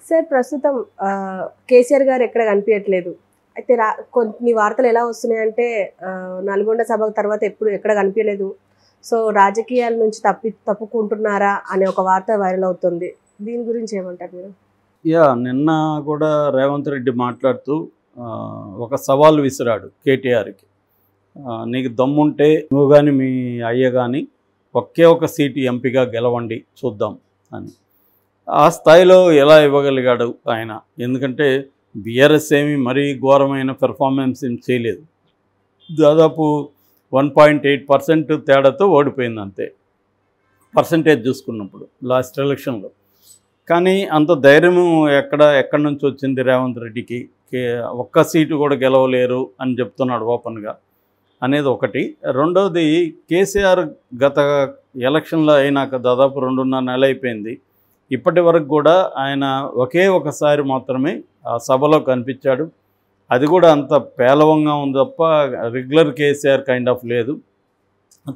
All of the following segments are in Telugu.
సార్ ప్రస్తుతం కేసీఆర్ గారు ఎక్కడ కనిపించట్లేదు. అయితే కొన్ని వార్తలు ఎలా వస్తున్నాయంటే నల్గొండ సభ తర్వాత ఎక్కడ కనిపించలేదు. సో రాజకీయాల నుంచి తప్పుకుంటున్నారా అనే ఒక వార్త వైరల్ అవుతుంది. దీని గురించి ఏమంటారు మీరు? నిన్న కూడా రేవంత్ రెడ్డి మాట్లాడుతూ ఒక సవాల్ విసిరాడు కేటీఆర్కి. నీకు దమ్ముంటే నువ్వు కానీ మీ అయ్య కానీ ఒకే ఒక సీటు ఎంపీగా గెలవండి చూద్దాం అని. ఆ స్థాయిలో ఎలా ఇవ్వగలిగాడు ఆయన? ఎందుకంటే బీఆర్ఎస్ ఏమి మరీ ఘోరమైన పెర్ఫార్మెన్స్ ఏం చేయలేదు. దాదాపు 1.8% తేడాతో ఓడిపోయింది అంతే పర్సంటేజ్ చూసుకున్నప్పుడు లాస్ట్ ఎలక్షన్లో. కానీ అంత ధైర్యం ఎక్కడి నుంచి వచ్చింది రేవంత్ రెడ్డికి? ఒక్క సీటు కూడా గెలవలేరు అని చెప్తున్నాడు ఓపెన్గా అనేది ఒకటి. రెండవది, కేసీఆర్ గత ఎలక్షన్లో అయినాక దాదాపు 2.5 నెలలు అయిపోయింది. ఇప్పటి వరకు కూడా ఆయన ఒకే ఒకసారి మాత్రమే ఆ సభలో కనిపించాడు. అది కూడా అంత పేలవంగా ఉంది తప్ప రెగ్యులర్ కేసీఆర్ కైండ్ ఆఫ్ లేదు.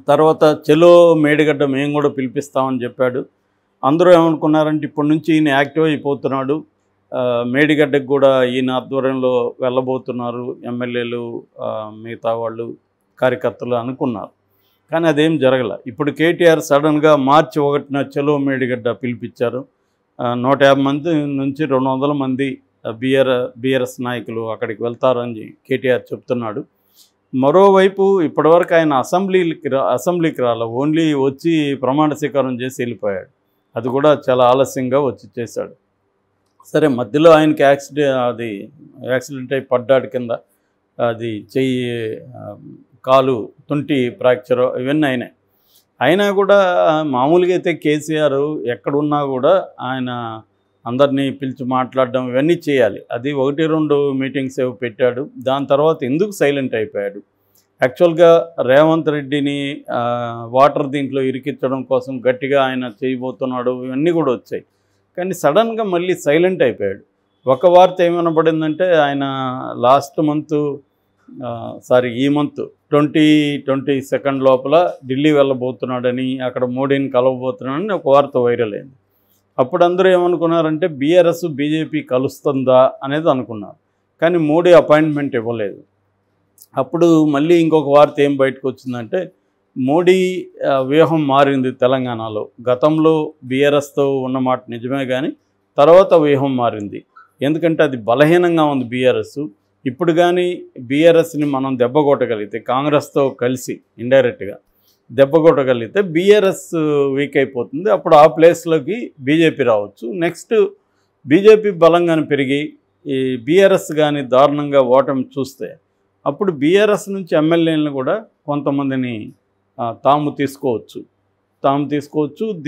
తర్వాత చెలో మేడిగడ్డ మేము కూడా పిలిపిస్తామని చెప్పాడు. అందరూ ఏమనుకున్నారంటే ఇప్పటి నుంచి ఈయన యాక్టివ్ అయిపోతున్నాడు, మేడిగడ్డకు కూడా ఈయన ఆధ్వర్యంలో వెళ్ళబోతున్నారు ఎమ్మెల్యేలు, మిగతా వాళ్ళు, కార్యకర్తలు అనుకున్నారు. కానీ అదేం జరగల. ఇప్పుడు కేటీఆర్ సడన్గా మార్చి 1న చెలో మేడిగడ్డ పిలిపించారు. 150 మంది నుంచి 200 మంది బీఆర్ఎస్ నాయకులు అక్కడికి వెళ్తారని కేటీఆర్ చెప్తున్నాడు. మరోవైపు ఇప్పటివరకు ఆయన అసెంబ్లీకి రాలే, ఓన్లీ వచ్చి ప్రమాణ స్వీకారం చేసి వెళ్ళిపోయాడు. అది కూడా చాలా ఆలస్యంగా వచ్చి చేశాడు. సరే, మధ్యలో ఆయనకి యాక్సిడెంట్ అయి పడ్డాడు కింద. అది చెయ్యి, కాలు, తుంటి ఫ్రాక్చర్ ఇవన్నీ అయినా కూడా మామూలుగా అయితే కేసీఆర్ ఎక్కడున్నా కూడా ఆయన అందరినీ పిలిచి మాట్లాడడం ఇవన్నీ చేయాలి. అది 1-2 మీటింగ్స్ ఏవో పెట్టాడు. దాని తర్వాత ఎందుకు సైలెంట్ అయిపోయాడు? యాక్చువల్గా రేవంత్ రెడ్డిని వాటర్ దీంట్లో ఇరికించడం కోసం గట్టిగా ఆయన చేయబోతున్నాడు, ఇవన్నీ కూడా వచ్చాయి. కానీ సడన్గా మళ్ళీ సైలెంట్ అయిపోయాడు. ఒక వార్త ఏమనబడిందంటే ఆయన ఈ మంత్ 22 లోపల ఢిల్లీ వెళ్ళబోతున్నాడని, అక్కడ మోడీని కలవబోతున్నాడని ఒక వార్త వైరల్ అయింది. అప్పుడు అందరూ ఏమనుకున్నారంటే బీఆర్ఎస్ బీజేపీ కలుస్తుందా అనేది అనుకున్నారు. కానీ మోడీ అపాయింట్మెంట్ ఇవ్వలేదు. అప్పుడు మళ్ళీ ఇంకొక వార్త ఏం బయటకు వచ్చిందంటే మోడీ వ్యూహం మారింది తెలంగాణలో. గతంలో బీఆర్ఎస్తో ఉన్నమాట నిజమే, కానీ తర్వాత వ్యూహం మారింది. ఎందుకంటే అది బలహీనంగా ఉంది బీఆర్ఎస్. ఇప్పుడు కానీ బీఆర్ఎస్ని మనం దెబ్బ కొట్టగలిగితే, కాంగ్రెస్తో కలిసి ఇండైరెక్ట్గా దెబ్బ కొట్టగలిగితే బీఆర్ఎస్ వీక్ అయిపోతుంది. అప్పుడు ఆ ప్లేస్లోకి బీజేపీ రావచ్చు. నెక్స్ట్ బీజేపీ బలంగానే పెరిగి ఈ బీఆర్ఎస్ కానీ దారుణంగా ఓటమి చూస్తే అప్పుడు బీఆర్ఎస్ నుంచి ఎమ్మెల్యేలను కూడా కొంతమందిని తాము తీసుకోవచ్చు.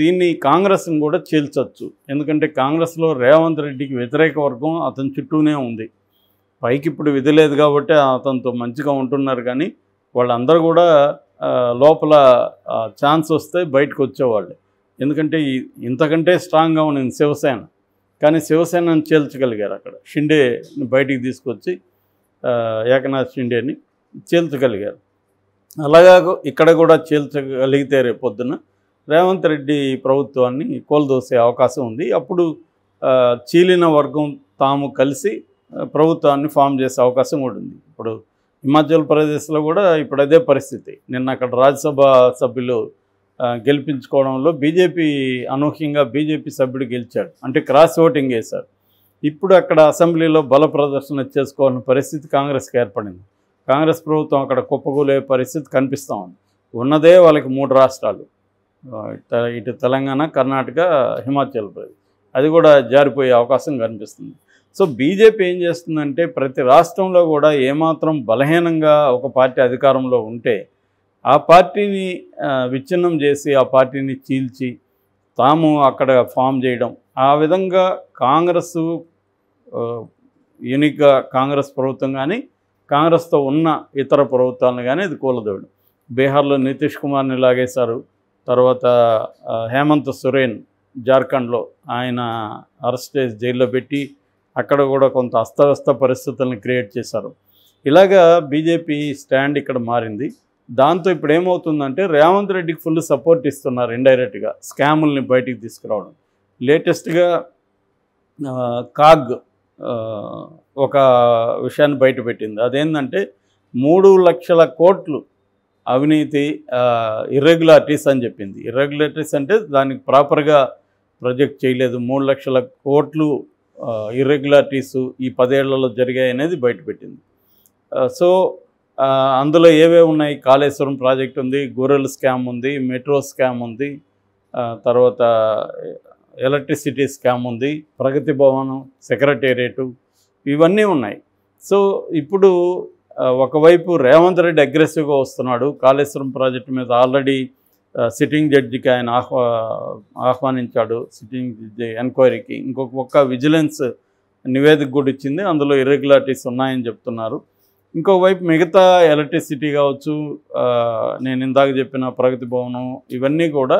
దీన్ని కాంగ్రెస్ని కూడా చీల్చవచ్చు. ఎందుకంటే కాంగ్రెస్లో రేవంత్ రెడ్డికి వ్యతిరేక వర్గం అతని చుట్టూనే ఉంది. పైకి ఇప్పుడు విధి లేదు కాబట్టి అతనితో మంచిగా ఉంటున్నారు. కానీ వాళ్ళందరూ కూడా లోపల ఛాన్స్ వస్తే బయటకు వచ్చేవాళ్ళు. ఎందుకంటే ఇంతకంటే స్ట్రాంగ్గా ఉన్నది శివసేన. కానీ శివసేనని చీల్చగలిగారు. అక్కడ షిండేని బయటికి తీసుకొచ్చి ఏకనాథ్ షిండేని చీల్చగలిగారు. అలాగా ఇక్కడ కూడా చీల్చగలిగితే రేపొద్దున రేవంత్ రెడ్డి ప్రభుత్వాన్ని కోల్దోసే అవకాశం ఉంది. అప్పుడు చీలిన వర్గం తాము కలిసి ప్రభుత్వాన్ని ఫామ్ చేసే అవకాశం కూడా ఉంది. ఇప్పుడు హిమాచల్ ప్రదేశ్లో కూడా ఇప్పుడు అదే పరిస్థితి. నిన్న అక్కడ రాజ్యసభ సభ్యులు గెలిపించుకోవడంలో అనూహ్యంగా బీజేపీ సభ్యుడు గెలిచాడు. అంటే క్రాస్ ఓటింగ్ వేశారు. ఇప్పుడు అక్కడ అసెంబ్లీలో బల ప్రదర్శన చేసుకోవాలని పరిస్థితి కాంగ్రెస్కి ఏర్పడింది. కాంగ్రెస్ ప్రభుత్వం అక్కడ కుప్పకూలే పరిస్థితి కనిపిస్తూ ఉంది. ఉన్నదే వాళ్ళకి 3 రాష్ట్రాలు, ఇటు తెలంగాణ, కర్ణాటక, హిమాచల్ ప్రదేశ్. అది కూడా జారిపోయే అవకాశం కనిపిస్తుంది. సో బీజేపీ ఏం చేస్తుందంటే ప్రతి రాష్ట్రంలో కూడా ఏమాత్రం బలహీనంగా ఒక పార్టీ అధికారంలో ఉంటే ఆ పార్టీని విచ్ఛిన్నం చేసి, ఆ పార్టీని చీల్చి తాము అక్కడ ఫామ్ చేయడం. ఆ విధంగా కాంగ్రెస్ యూనిక్గా కాంగ్రెస్ ప్రభుత్వం కానీ, కాంగ్రెస్తో ఉన్న ఇతర ప్రభుత్వాలను కానీ అది కూలదోడు. బీహార్లో నితీష్ కుమార్ని లాగేశారు. తర్వాత హేమంత్ సోరెన్ జార్ఖండ్లో ఆయన అరెస్ట్ చేసి జైల్లో పెట్టి అక్కడ కూడా కొంత అస్తవ్యస్త పరిస్థితులను క్రియేట్ చేశారు. ఇలాగా బీజేపీ స్టాండ్ ఇక్కడ మారింది. దాంతో ఇప్పుడు ఏమవుతుందంటే రేవంత్ రెడ్డికి ఫుల్ సపోర్ట్ ఇస్తున్నారు ఇండైరెక్ట్గా, స్కాముల్ని బయటికి తీసుకురావడం. లేటెస్ట్గా కాగ్ ఒక విషయాన్ని బయటపెట్టింది. అదేంటంటే 3,00,000 కోట్లు అవినీతి ఇర్రెగ్యులారిటీస్ అని చెప్పింది. ఇర్రెగ్యులారిటీస్ అంటే దానికి ప్రాపర్గా ప్రొజెక్ట్ చేయలేదు. 3,00,000 కోట్లు ఇర్రెగ్యులారిటీసు ఈ 10 ఏళ్లలో జరిగాయి అనేది బయటపెట్టింది. సో అందులో ఏవేవి ఉన్నాయి? కాళేశ్వరం ప్రాజెక్ట్ ఉంది, గొర్రెల స్కామ్ ఉంది, మెట్రో స్కామ్ ఉంది, తర్వాత ఎలక్ట్రిసిటీ స్కామ్ ఉంది, ప్రగతి భవనం, సెక్రటేరియటు, ఇవన్నీ ఉన్నాయి. సో ఇప్పుడు ఒకవైపు రేవంత్ రెడ్డి అగ్రెసివ్గా వస్తున్నాడు. కాళేశ్వరం ప్రాజెక్టు మీద ఆల్రెడీ సిట్టింగ్ జడ్జికి ఆయన ఆహ్వానించాడు, సిట్టింగ్ జడ్జి ఎంక్వైరీకి. ఇంకొక పక్క విజిలెన్స్ నివేదిక కూడా ఇచ్చింది, అందులో ఇర్రెగ్యులారిటీస్ ఉన్నాయని చెప్తున్నారు. ఇంకోవైపు మిగతా ఎలక్ట్రిసిటీ కావచ్చు, నేను ఇందాక చెప్పిన ప్రగతి భవనం, ఇవన్నీ కూడా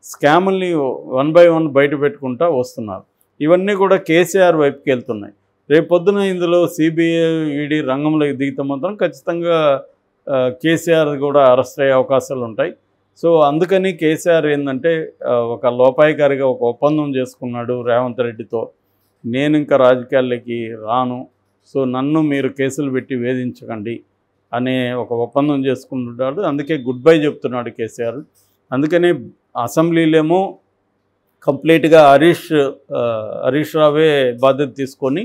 స్కాముల్ని 1 by 1 బయట పెట్టుకుంటూ వస్తున్నారు. ఇవన్నీ కూడా కేసీఆర్ వైపుకి వెళ్తున్నాయి. రేపు పొద్దున ఇందులో సిబిఐ, ఈడీ రంగంలోకి దిగితే మాత్రం ఖచ్చితంగా కేసీఆర్ కూడా అరెస్ట్ అయ్యే అవకాశాలు ఉంటాయి. సో అందుకని కేసీఆర్ ఏంటంటే ఒక లోపాయికారిగా ఒక ఒప్పందం చేసుకున్నాడు రేవంత్ రెడ్డితో. నేను ఇంకా రాజకీయాల్లోకి రాను, సో నన్ను మీరు కేసులు పెట్టి వేధించకండి అనే ఒక ఒప్పందం చేసుకుంటున్నాడు. అందుకే గుడ్ బై చెప్తున్నాడు కేసీఆర్. అందుకని అసెంబ్లీలేమో కంప్లీట్గా హరీష్ రావే బాధ్యత తీసుకొని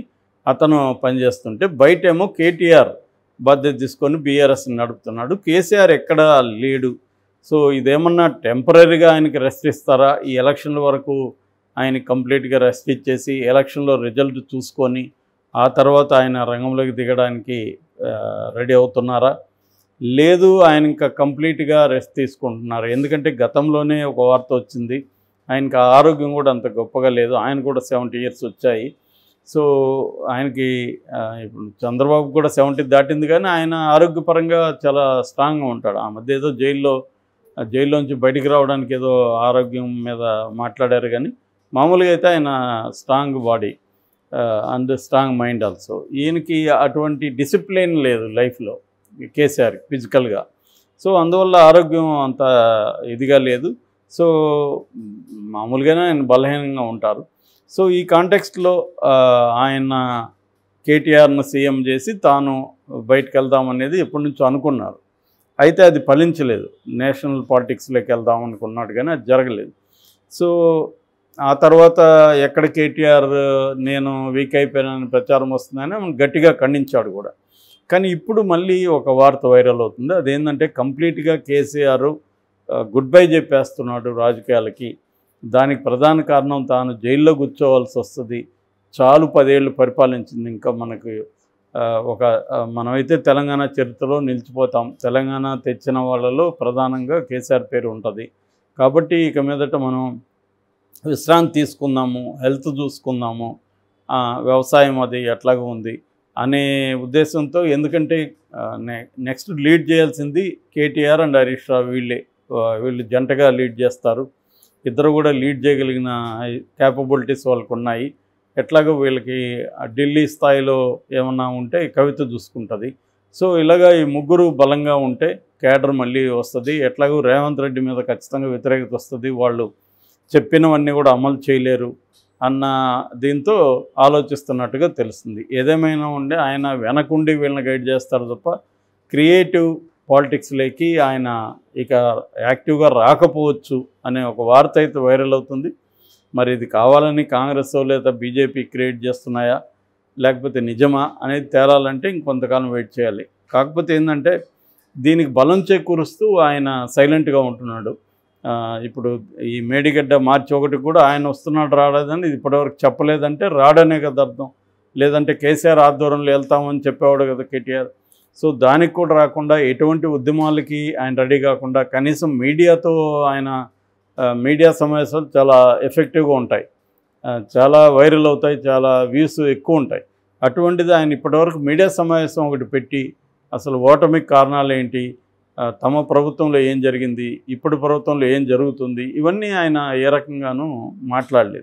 అతను పనిచేస్తుంటే, బయటేమో కేటీఆర్ బాధ్యత తీసుకొని బీఆర్ఎస్ని నడుపుతున్నాడు. కేసీఆర్ ఎక్కడ లీడు? సో ఇదేమన్నా టెంపరీగా ఆయనకి రెస్ట్ ఇస్తారా? ఈ ఎలక్షన్ల వరకు ఆయనకి కంప్లీట్గా రెస్ట్ ఇచ్చేసి ఎలక్షన్లో రిజల్ట్ చూసుకొని ఆ తర్వాత ఆయన రంగంలోకి దిగడానికి రెడీ అవుతున్నారా? లేదు, ఆయన ఇంకా కంప్లీట్గా రెస్ట్ తీసుకుంటున్నారు. ఎందుకంటే గతంలోనే ఒక వార్త వచ్చింది, ఆయనకి ఆరోగ్యం కూడా అంత గొప్పగా లేదు. ఆయన కూడా 70 years వచ్చాయి. సో ఆయనకి ఇప్పుడు చంద్రబాబు కూడా 70 దాటింది, కానీ ఆయన ఆరోగ్యపరంగా చాలా స్ట్రాంగ్గా ఉంటాడు. ఆ మధ్య ఏదో జైల్లోంచి బయటికి రావడానికి ఏదో ఆరోగ్యం మీద మాట్లాడారు, కానీ మామూలుగా అయితే ఆయన strong body and strong mind also. ఈయనకి అటువంటి డిసిప్లిన్ లేదు లైఫ్లో కేసీఆర్ ఫిజికల్గా. సో అందువల్ల ఆరోగ్యం అంత ఇదిగా లేదు. సో మామూలుగానే ఆయన బలహీనంగా ఉంటారు. సో ఈ కాంటెక్స్ట్లో ఆయన కేటీఆర్ను సీఎం చేసి తాను బయటకు వెళ్దామనేది ఎప్పటి నుంచో అనుకున్నారు. అయితే అది ఫలించలేదు. నేషనల్ పాలిటిక్స్లోకి వెళ్దాం అనుకున్నాడు, కానీ అది జరగలేదు. సో ఆ తర్వాత ఎక్కడ కేటీఆర్ నేను వీక్ అయిపోయానని ప్రచారం వస్తుందని గట్టిగా ఖండించాడు కూడా. కానీ ఇప్పుడు మళ్ళీ ఒక వార్త వైరల్ అవుతుంది. అదేంటంటే కంప్లీట్గా కేసీఆర్ గుడ్ బై చెప్పేస్తున్నాడు రాజకీయాలకి. దానికి ప్రధాన కారణం తాను జైల్లో కూర్చోవాల్సి వస్తుంది, చాలు 10 ఏళ్ళు పరిపాలించింది, ఇంకా మనకు మనమైతే తెలంగాణ చరిత్రలో నిలిచిపోతాం, తెలంగాణ తెచ్చిన వాళ్ళలో ప్రధానంగా కేసీఆర్ పేరు ఉంటుంది, కాబట్టి ఇక మీదట మనం విశ్రాంతి తీసుకుందాము, హెల్త్ చూసుకుందాము, వ్యవసాయం అది ఎట్లాగో ఉంది అనే ఉద్దేశంతో. ఎందుకంటే నెక్స్ట్ లీడ్ చేయాల్సింది కేటీఆర్ అండ్ హరీష్ రావు, వీళ్ళు జంటగా లీడ్ చేస్తారు. ఇద్దరు కూడా లీడ్ చేయగలిగిన క్యాపబిలిటీస్ వాళ్ళకు ఉన్నాయి. ఎట్లాగో వీళ్ళకి ఢిల్లీ స్థాయిలో ఏమన్నా ఉంటే కవిత చూసుకుంటుంది. సో ఇలాగా ఈ ముగ్గురు బలంగా ఉంటే కేడర్ మళ్ళీ వస్తుంది. ఎట్లాగో రేవంత్ రెడ్డి మీద ఖచ్చితంగా వ్యతిరేకత వస్తుంది, వాళ్ళు చెప్పినవన్నీ కూడా అమలు చేయలేరు అన్న దీంతో ఆలోచిస్తున్నట్టుగా తెలుస్తుంది. ఏదేమైనా ఉండే ఆయన వెనకుండి వీళ్ళని గైడ్ చేస్తారు తప్ప క్రియేటివ్ పాలిటిక్స్లోకి ఆయన ఇక యాక్టివ్గా రాకపోవచ్చు అనే ఒక వార్త అయితే వైరల్ అవుతుంది. మరి ఇది కావాలని కాంగ్రెస్ లేదా బీజేపీ క్రియేట్ చేస్తున్నాయా, లేకపోతే నిజమా అనేది తేలాలంటే ఇంకొంతకాలం వెయిట్ చేయాలి. కాకపోతే ఏంటంటే దీనికి బలం చేకూరుస్తూ ఆయన సైలెంట్గా ఉంటున్నాడు. ఇప్పుడు ఈ మేడిగడ్డ March 1 కూడా ఆయన వస్తున్నాడు రాలేదని ఇప్పటివరకు చెప్పలేదంటే రాడనే కదా అర్థం. లేదంటే కేసీఆర్ ఆధ్వర్యంలో వెళ్తామని చెప్పేవాడు కదా కేటీఆర్. సో దానికి కూడా రాకుండా ఎటువంటి ఉద్యమాలకి ఆయన రెడీ కాకుండా కనీసం మీడియాతో ఆయన మీడియా సమావేశాలు చాలా ఎఫెక్టివ్గా ఉంటాయి, చాలా వైరల్ అవుతాయి, చాలా వ్యూస్ ఎక్కువ ఉంటాయి. అటువంటిది ఆయన ఇప్పటివరకు మీడియా సమావేశం ఒకటి పెట్టి అసలు ఓటమికి కారణాలు ఏంటి, తమ ప్రభుత్వంలో ఏం జరిగింది, ఇప్పుడు ప్రభుత్వంలో ఏం జరుగుతుంది, ఇవన్నీ ఆయన ఏ రకంగానూ మాట్లాడలేదు.